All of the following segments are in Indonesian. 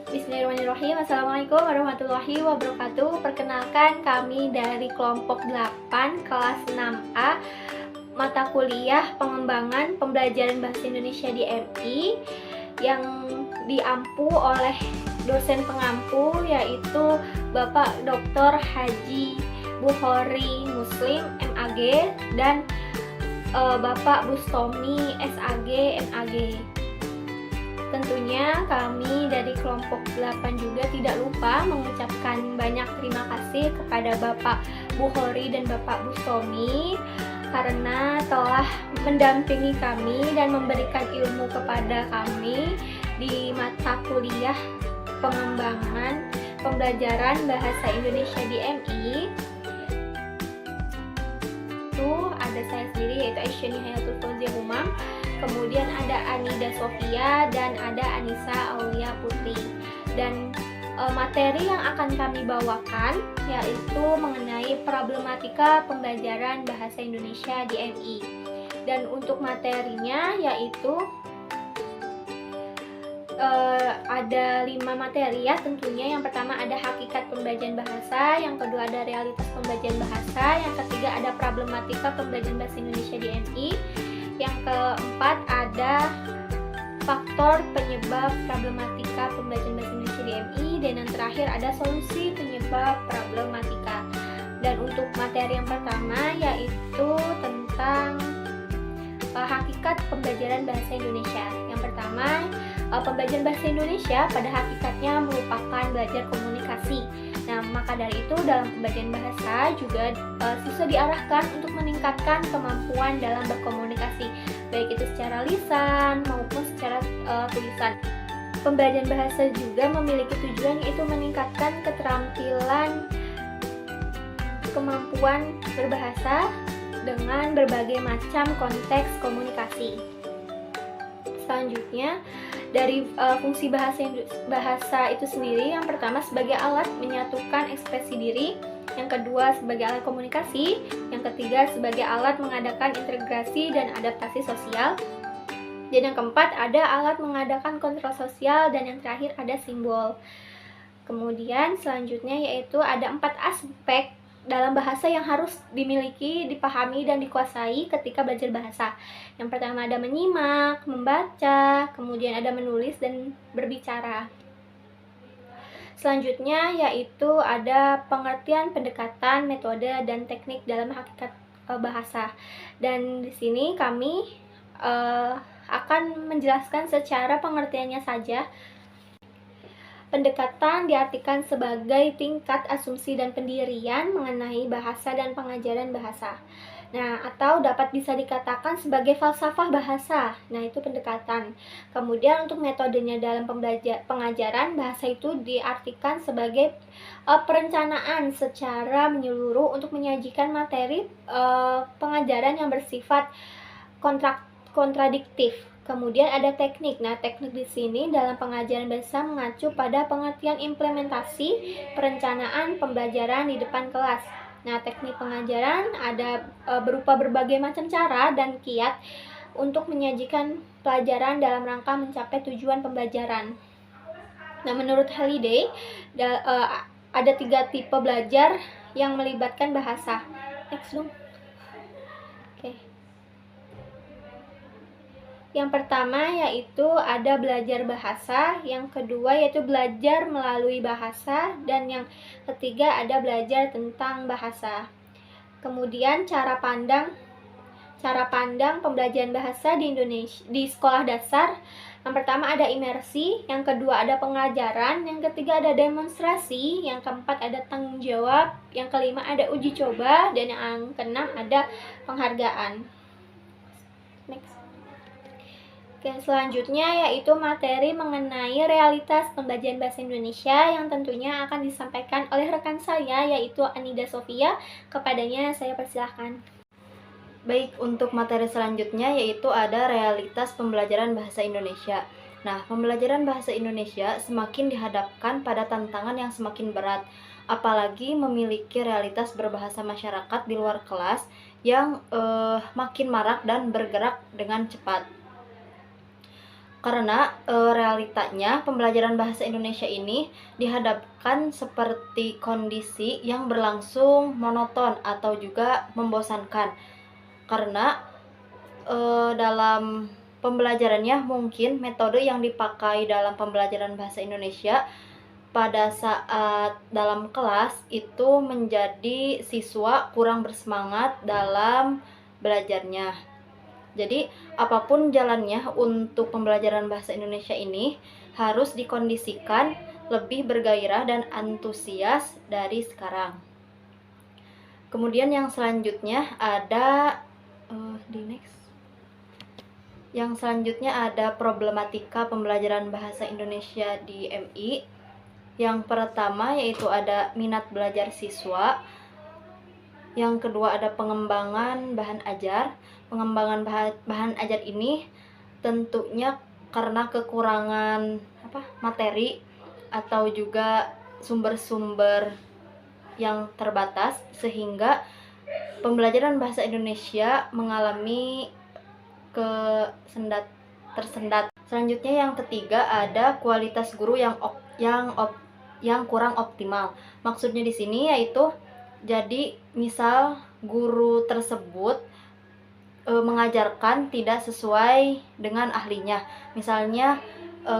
Bismillahirrahmanirrahim. Assalamualaikum warahmatullahi wabarakatuh. Perkenalkan, kami dari kelompok 8 kelas 6A mata kuliah pengembangan pembelajaran bahasa Indonesia di MI yang diampu oleh dosen pengampu yaitu Bapak Dr. Haji Bukhori Muslim MAG dan Bapak Bustomi SAG MAG. Tentunya kami dari kelompok 8 juga tidak lupa mengucapkan banyak terima kasih kepada Bapak Bukhori dan Bapak Bustomi karena telah mendampingi kami dan memberikan ilmu kepada kami di mata kuliah pengembangan pembelajaran bahasa Indonesia di MI. Itu ada saya sendiri yaitu Aisyani Hayatul Fauzia Humam, kemudian ada Anida Sofia dan ada Anissa Aulia Putri. Dan materi yang akan kami bawakan yaitu mengenai problematika pembelajaran bahasa Indonesia di MI. Dan untuk materinya yaitu ada 5 materi ya tentunya. Yang pertama ada hakikat pembelajaran bahasa, yang kedua ada realitas pembelajaran bahasa, yang ketiga ada problematika pembelajaran bahasa Indonesia di MI, yang keempat ada faktor penyebab problematika pembelajaran bahasa Indonesia di MI, dan yang terakhir ada solusi penyebab problematika. Dan untuk materi yang pertama yaitu tentang hakikat pembelajaran bahasa Indonesia. Yang pertama, pembelajaran bahasa Indonesia pada hakikatnya merupakan belajar komunikasi. Nah, maka dari itu dalam pembelajaran bahasa juga siswa diarahkan untuk meningkatkan kemampuan dalam berkomunikasi, baik itu secara lisan maupun secara tulisan. Pembelajaran bahasa juga memiliki tujuan yaitu meningkatkan keterampilan kemampuan berbahasa dengan berbagai macam konteks komunikasi. Selanjutnya, dari fungsi bahasa itu sendiri, yang pertama sebagai alat menyatukan ekspresi diri, yang kedua sebagai alat komunikasi, yang ketiga sebagai alat mengadakan integrasi dan adaptasi sosial, dan yang keempat ada alat mengadakan kontrol sosial, dan yang terakhir ada simbol. Kemudian selanjutnya yaitu ada 4 aspek dalam bahasa yang harus dimiliki, dipahami, dan dikuasai ketika belajar bahasa. Yang pertama ada menyimak, membaca, kemudian ada menulis dan berbicara. Selanjutnya yaitu ada pengertian, pendekatan, metode, dan teknik dalam hakikat bahasa. Dan di sini kami akan menjelaskan secara pengertiannya saja. Pendekatan diartikan sebagai tingkat asumsi dan pendirian mengenai bahasa dan pengajaran bahasa. Nah, atau dapat bisa dikatakan sebagai falsafah bahasa. Nah, itu pendekatan. Kemudian untuk metodenya dalam pengajaran bahasa itu diartikan sebagai perencanaan secara menyeluruh untuk menyajikan materi pengajaran yang bersifat kontradiktif. Kemudian ada teknik. Nah, teknik di sini dalam pengajaran bahasa mengacu pada pengertian implementasi perencanaan pembelajaran di depan kelas. Nah, teknik pengajaran ada berupa berbagai macam cara dan kiat untuk menyajikan pelajaran dalam rangka mencapai tujuan pembelajaran. Nah, menurut Halliday ada 3 tipe belajar yang melibatkan bahasa. Next dong. Oke. Yang pertama yaitu ada belajar bahasa, yang kedua yaitu belajar melalui bahasa, dan yang ketiga ada belajar tentang bahasa. Kemudian cara pandang pembelajaran bahasa di Indonesia di sekolah dasar. Yang pertama ada imersi, yang kedua ada pengajaran, yang ketiga ada demonstrasi, yang keempat ada tanggung jawab, yang kelima ada uji coba, dan yang keenam ada penghargaan. Next. Oke, selanjutnya yaitu materi mengenai realitas pembelajaran bahasa Indonesia yang tentunya akan disampaikan oleh rekan saya yaitu Anida Sofia. Kepadanya saya persilahkan. Baik, untuk materi selanjutnya yaitu ada realitas pembelajaran bahasa Indonesia. Nah, pembelajaran bahasa Indonesia semakin dihadapkan pada tantangan yang semakin berat, apalagi memiliki realitas berbahasa masyarakat di luar kelas yang makin marak dan bergerak dengan cepat. Karena realitanya pembelajaran bahasa Indonesia ini dihadapkan seperti kondisi yang berlangsung monoton atau juga membosankan. Karena dalam pembelajarannya mungkin metode yang dipakai dalam pembelajaran bahasa Indonesia pada saat dalam kelas itu menjadi siswa kurang bersemangat dalam belajarnya. Jadi, apapun jalannya untuk pembelajaran bahasa Indonesia ini harus dikondisikan lebih bergairah dan antusias dari sekarang. Kemudian yang selanjutnya ada Yang selanjutnya ada problematika pembelajaran bahasa Indonesia di MI. Yang pertama yaitu ada minat belajar siswa. Yang kedua ada pengembangan bahan ajar. Pengembangan bahan ajar ini tentunya karena kekurangan materi atau juga sumber-sumber yang terbatas, sehingga pembelajaran bahasa Indonesia mengalami tersendat. Selanjutnya yang ketiga ada kualitas guru yang kurang optimal. Maksudnya di sini yaitu jadi misal guru tersebut mengajarkan tidak sesuai dengan ahlinya. Misalnya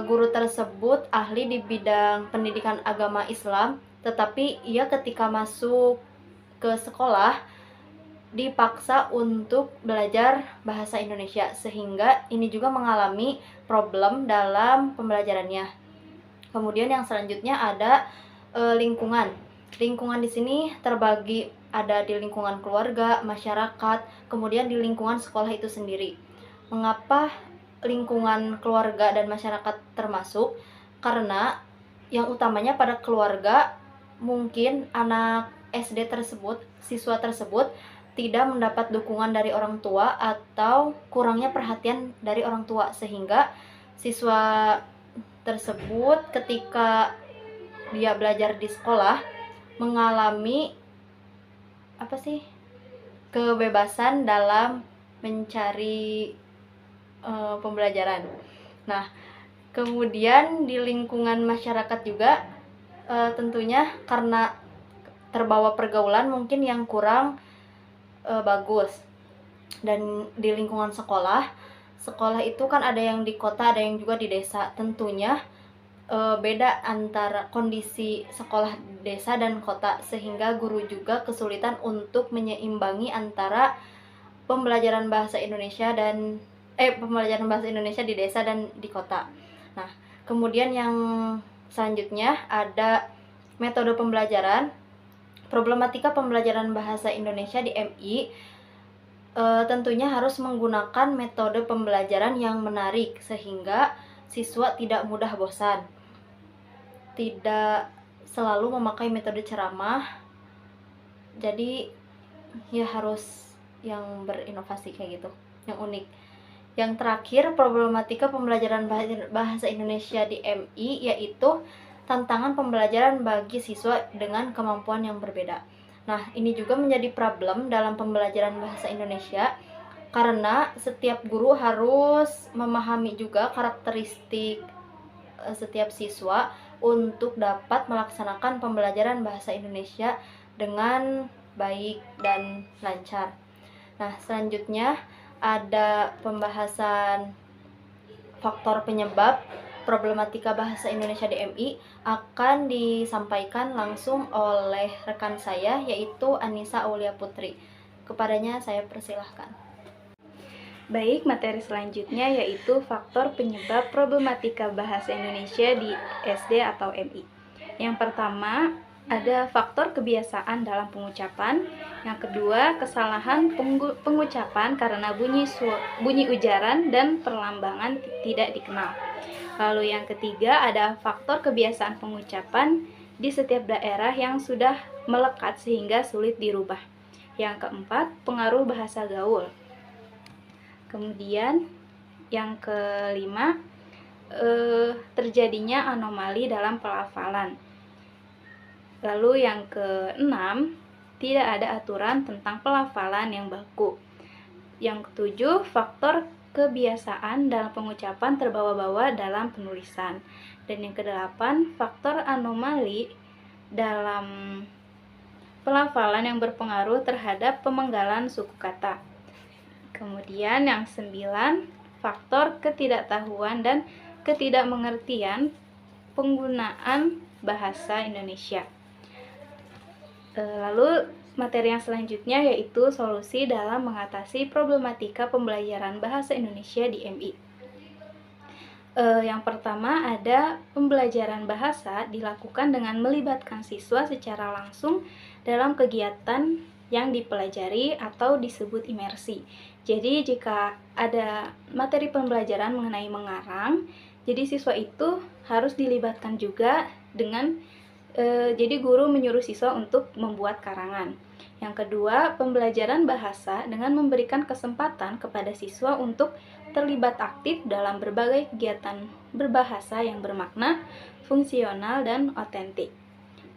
guru tersebut ahli di bidang pendidikan agama Islam, tetapi ia ketika masuk ke sekolah dipaksa untuk belajar bahasa Indonesia, sehingga ini juga mengalami problem dalam pembelajarannya. Kemudian yang selanjutnya ada lingkungan. Lingkungan di sini terbagi ada di lingkungan keluarga, masyarakat, kemudian di lingkungan sekolah itu sendiri. Mengapa lingkungan keluarga dan masyarakat termasuk? Karena yang utamanya pada keluarga, mungkin anak SD tersebut, siswa tersebut tidak mendapat dukungan dari orang tua atau kurangnya perhatian dari orang tua, sehingga siswa tersebut ketika dia belajar di sekolah mengalami kebebasan dalam mencari pembelajaran. Nah, kemudian di lingkungan masyarakat juga tentunya karena terbawa pergaulan mungkin yang kurang bagus. Dan di lingkungan sekolah itu kan ada yang di kota, ada yang juga di desa. Tentunya beda antara kondisi sekolah desa dan kota, sehingga guru juga kesulitan untuk menyeimbangi antara pembelajaran bahasa Indonesia di desa dan di kota. Nah, kemudian yang selanjutnya ada metode pembelajaran. Problematika pembelajaran bahasa Indonesia di MI tentunya harus menggunakan metode pembelajaran yang menarik, sehingga siswa tidak mudah bosan. Tidak selalu memakai metode ceramah, jadi ya harus yang berinovasi kayak gitu, yang unik. Yang terakhir, problematika pembelajaran bahasa Indonesia di MI yaitu tantangan pembelajaran bagi siswa dengan kemampuan yang berbeda. Nah, ini juga menjadi problem dalam pembelajaran bahasa Indonesia karena setiap guru harus memahami juga karakteristik setiap siswa untuk dapat melaksanakan pembelajaran bahasa Indonesia dengan baik dan lancar. Nah, selanjutnya ada pembahasan faktor penyebab problematika bahasa Indonesia di MI akan disampaikan langsung oleh rekan saya yaitu Anissa Aulia Putri. Kepadanya saya persilahkan. Baik, materi selanjutnya yaitu faktor penyebab problematika bahasa Indonesia di SD atau MI. Yang pertama, ada faktor kebiasaan dalam pengucapan. Yang kedua, kesalahan pengucapan karena bunyi ujaran dan perlambangan tidak dikenal. Lalu yang ketiga, ada faktor kebiasaan pengucapan di setiap daerah yang sudah melekat sehingga sulit dirubah. Yang keempat, pengaruh bahasa gaul. Kemudian yang kelima, terjadinya anomali dalam pelafalan. Lalu yang keenam, tidak ada aturan tentang pelafalan yang baku. Yang ketujuh, faktor kebiasaan dalam pengucapan terbawa-bawa dalam penulisan. Dan yang kedelapan, faktor anomali dalam pelafalan yang berpengaruh terhadap pemenggalan suku kata. Kemudian yang 9, faktor ketidaktahuan dan ketidakmengertian penggunaan bahasa Indonesia. Lalu materi yang selanjutnya yaitu solusi dalam mengatasi problematika pembelajaran bahasa Indonesia di MI. Yang pertama ada pembelajaran bahasa dilakukan dengan melibatkan siswa secara langsung dalam kegiatan yang dipelajari atau disebut imersi. Jadi jika ada materi pembelajaran mengenai mengarang, jadi siswa itu harus dilibatkan juga dengan jadi guru menyuruh siswa untuk membuat karangan. Yang kedua, pembelajaran bahasa dengan memberikan kesempatan kepada siswa untuk terlibat aktif dalam berbagai kegiatan berbahasa yang bermakna, fungsional, dan otentik.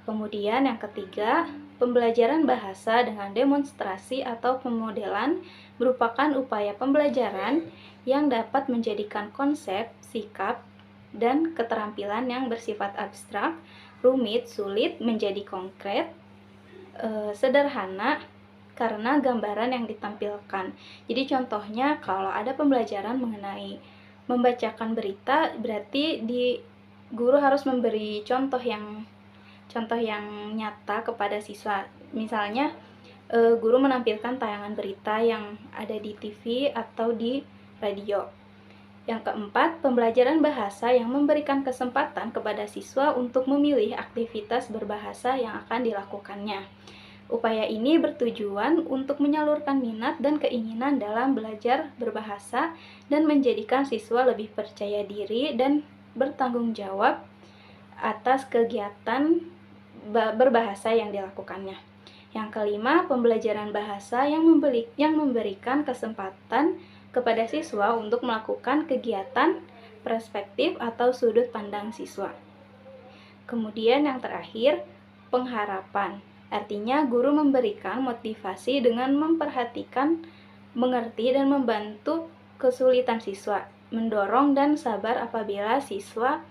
Kemudian yang ketiga, pembelajaran bahasa dengan demonstrasi atau pemodelan merupakan upaya pembelajaran yang dapat menjadikan konsep, sikap, dan keterampilan yang bersifat abstrak, rumit, sulit menjadi konkret, sederhana karena gambaran yang ditampilkan. Jadi contohnya kalau ada pembelajaran mengenai membacakan berita, berarti guru harus memberi contoh yang nyata kepada siswa. Misalnya guru menampilkan tayangan berita yang ada di TV atau di radio. Yang keempat, pembelajaran bahasa yang memberikan kesempatan kepada siswa untuk memilih aktivitas berbahasa yang akan dilakukannya. Upaya ini bertujuan untuk menyalurkan minat dan keinginan dalam belajar berbahasa dan menjadikan siswa lebih percaya diri dan bertanggung jawab atas kegiatan berbahasa yang dilakukannya. Yang kelima, pembelajaran bahasa yang memberikan kesempatan kepada siswa untuk melakukan kegiatan perspektif atau sudut pandang siswa. Kemudian yang terakhir, pengharapan. Artinya guru memberikan motivasi dengan memperhatikan, mengerti, dan membantu kesulitan siswa, mendorong dan sabar apabila siswa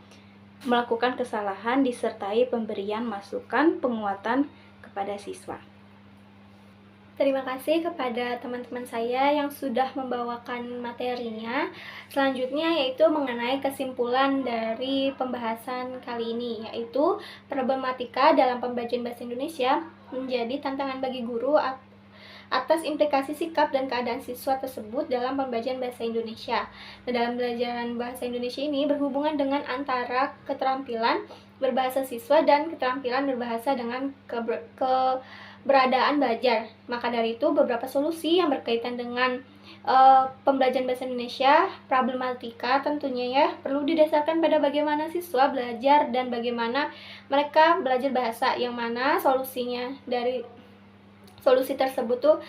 melakukan kesalahan disertai pemberian masukan penguatan kepada siswa. Terima kasih kepada teman-teman saya yang sudah membawakan materinya. Selanjutnya yaitu mengenai kesimpulan dari pembahasan kali ini, yaitu problematika dalam pembelajaran bahasa Indonesia menjadi tantangan bagi guru atas implikasi sikap dan keadaan siswa tersebut dalam pembelajaran bahasa Indonesia. Nah, dalam pembelajaran bahasa Indonesia ini berhubungan dengan antara keterampilan berbahasa siswa dan keterampilan berbahasa dengan keberadaan belajar. Maka dari itu beberapa solusi yang berkaitan dengan pembelajaran bahasa Indonesia, problematika tentunya ya, perlu didasarkan pada bagaimana siswa belajar dan bagaimana mereka belajar bahasa, yang mana solusi tersebut tuh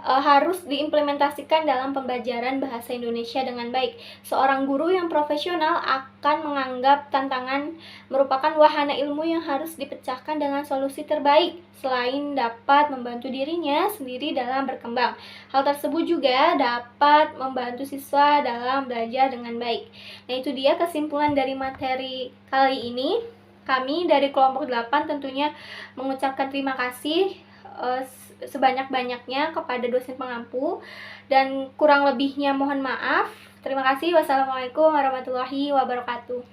harus diimplementasikan dalam pembelajaran bahasa Indonesia dengan baik. Seorang guru yang profesional akan menganggap tantangan merupakan wahana ilmu yang harus dipecahkan dengan solusi terbaik, selain dapat membantu dirinya sendiri dalam berkembang. Hal tersebut juga dapat membantu siswa dalam belajar dengan baik. Nah, itu dia kesimpulan dari materi kali ini. Kami dari kelompok 8 tentunya mengucapkan terima kasih sebanyak-banyaknya kepada dosen pengampu, dan kurang lebihnya mohon maaf. Terima kasih. Wassalamualaikum warahmatullahi wabarakatuh.